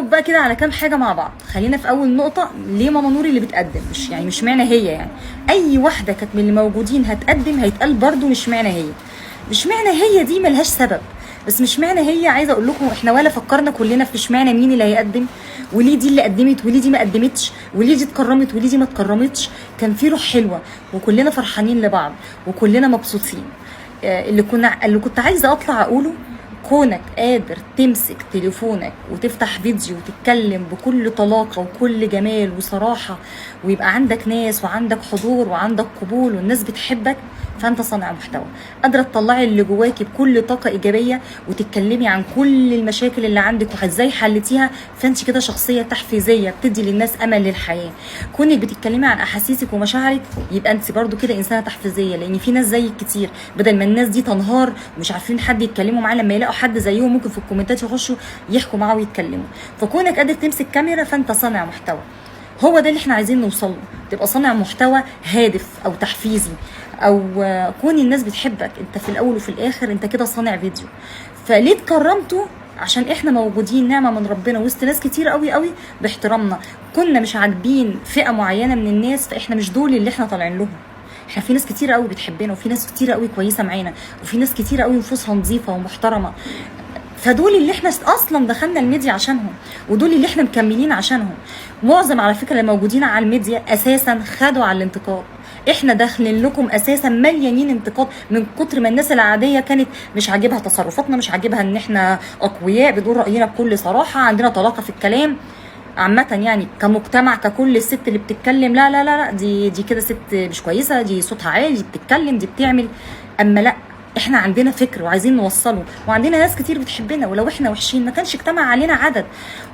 بقى كده على كام حاجه مع بعض. خلينا في اول نقطه، ليه ماما نور اللي بتقدم؟ مش معنى هي، يعني اي واحده كانت من اللي موجودين هتقدم هيتقال برضو مش معنى هي. مش معنى هي دي ملهاش سبب، بس مش معنى هي. عايزه اقول لكم احنا ولا فكرنا كلنا في مش معنى مين اللي هيقدم، وليه دي اللي قدمت وليه دي ما قدمتش، وليه دي اتكرمت وليه دي ما اتكرمتش. كان في روح حلوه وكلنا فرحانين لبعض وكلنا مبسوطين. اللي كنت عايزه اطلع اقوله، كونك قادر تمسك تليفونك وتفتح فيديو وتتكلم بكل طلاقة وكل جمال وصراحة، ويبقى عندك ناس وعندك حضور وعندك قبول والناس بتحبك، فانت صانع محتوى. قادرة تطلعي اللي جواكي بكل طاقة ايجابية وتتكلمي عن كل المشاكل اللي عندك وازاي حلتيها، فانت كده شخصية تحفيزية بتدي للناس امل للحياة. كونك بتتكلمي عن احاسيسك ومشاعرك، يبقى انت برضو كده انسانة تحفيزية، لان في ناس زيك كتير بدل ما الناس دي تنهار ومش عارفين حد يتكلموا معاه، لما يلاقوا حد زيهم ممكن في الكومنتات يخشوا يحكوا معاه ويتكلموا. فكونك قادر تمسك كاميرا فانت صانع محتوى. هو ده اللي احنا عايزين نوصل له، تبقى صانع محتوى هادف او تحفيزي، او كون الناس بتحبك. انت في الاول وفي الاخر انت كده صانع فيديو. فليه اتكرمتوا؟ عشان احنا موجودين نعمه من ربنا وسط ناس كتير قوي قوي باحترامنا. كنا مش عاجبين فئه معينه من الناس، فاحنا مش دول اللي احنا طالعين لهم. احنا في ناس كتير قوي بتحبنا، وفي ناس كتير قوي كويسه معانا، وفي ناس كتير قوي نفوسها نظيفه ومحترمه. فدول اللي احنا اصلا دخلنا الميديا عشانهم، ودول اللي احنا مكملين عشانهم. معظم على فكره اللي موجودين على الميديا اساسا خدوا على الانتقاد. احنا داخلين لكم اساسا مليانين انتقاد من كتر ما الناس العاديه كانت مش عاجبها تصرفاتنا، مش عاجبها ان احنا اقوياء بنقول راينا بكل صراحه، عندنا طلاقه في الكلام عامة. يعني كمجتمع ككل، الست اللي بتتكلم لا لا لا لا دي كده ست مش كويسة، دي صوتها عالي، دي بتتكلم، دي بتعمل. اما لا، احنا عندنا فكر وعايزين نوصله، وعندنا ناس كتير بتحبنا، ولو احنا وحشين ما كانش اجتمع علينا عدد.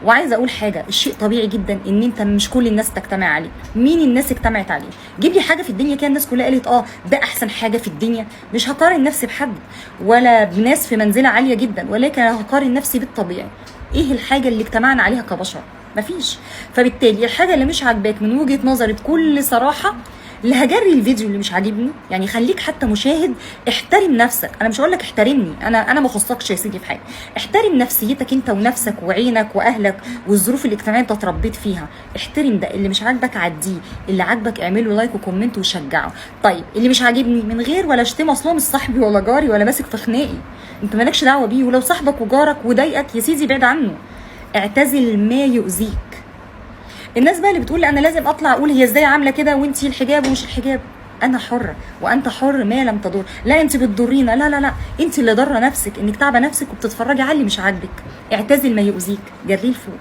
وعايزه اقول حاجه، الشيء طبيعي جدا ان انت مش كل الناس تجتمع عليه. مين الناس اجتمعت عليه؟ جيب لي حاجه في الدنيا كده الناس كلها قالت ده احسن حاجه في الدنيا. مش هقارن نفسي بحد ولا بناس في منزله عاليه جدا، ولكن هقارن نفسي بالطبيعي. ايه الحاجه اللي اجتمعنا عليها كبشر؟ مفيش. فبالتالي الحاجه اللي مش عاجباك من وجهه نظري بكل صراحه، اللي هجري الفيديو اللي مش عاجبني، يعني خليك حتى مشاهد، احترم نفسك. انا مش هقول لك احترمني، انا ما اخصكش يا سيدي في حاجه. احترم نفسيتك انت ونفسك وعينك واهلك والظروف الاجتماعيه انت اتربيت فيها. احترم ده. اللي مش عاجبك عديه، اللي عاجبك اعمله لايك وكومنت وشجعه. طيب اللي مش عاجبني من غير ولا اشتم، اصلا مش صاحبي ولا جاري ولا ماسك في خناقي، انت مالكش دعوه بيه. ولو صاحبك وجارك وضايقك يا سيدي بعد عنه، اعتزل ما يؤذيك. الناس بقى اللي بتقول انا لازم اطلع اقول هي ازاي عامله كده وانتي الحجاب ومش الحجاب، انا حره وانت حر ما لم تضر. لا انت بتضرينا، لا لا لا، انت اللي ضاره نفسك انك تعبه نفسك وبتتفرجي على اللي مش عاجبك. اعتزل ما يؤذيك، جريه لفوق.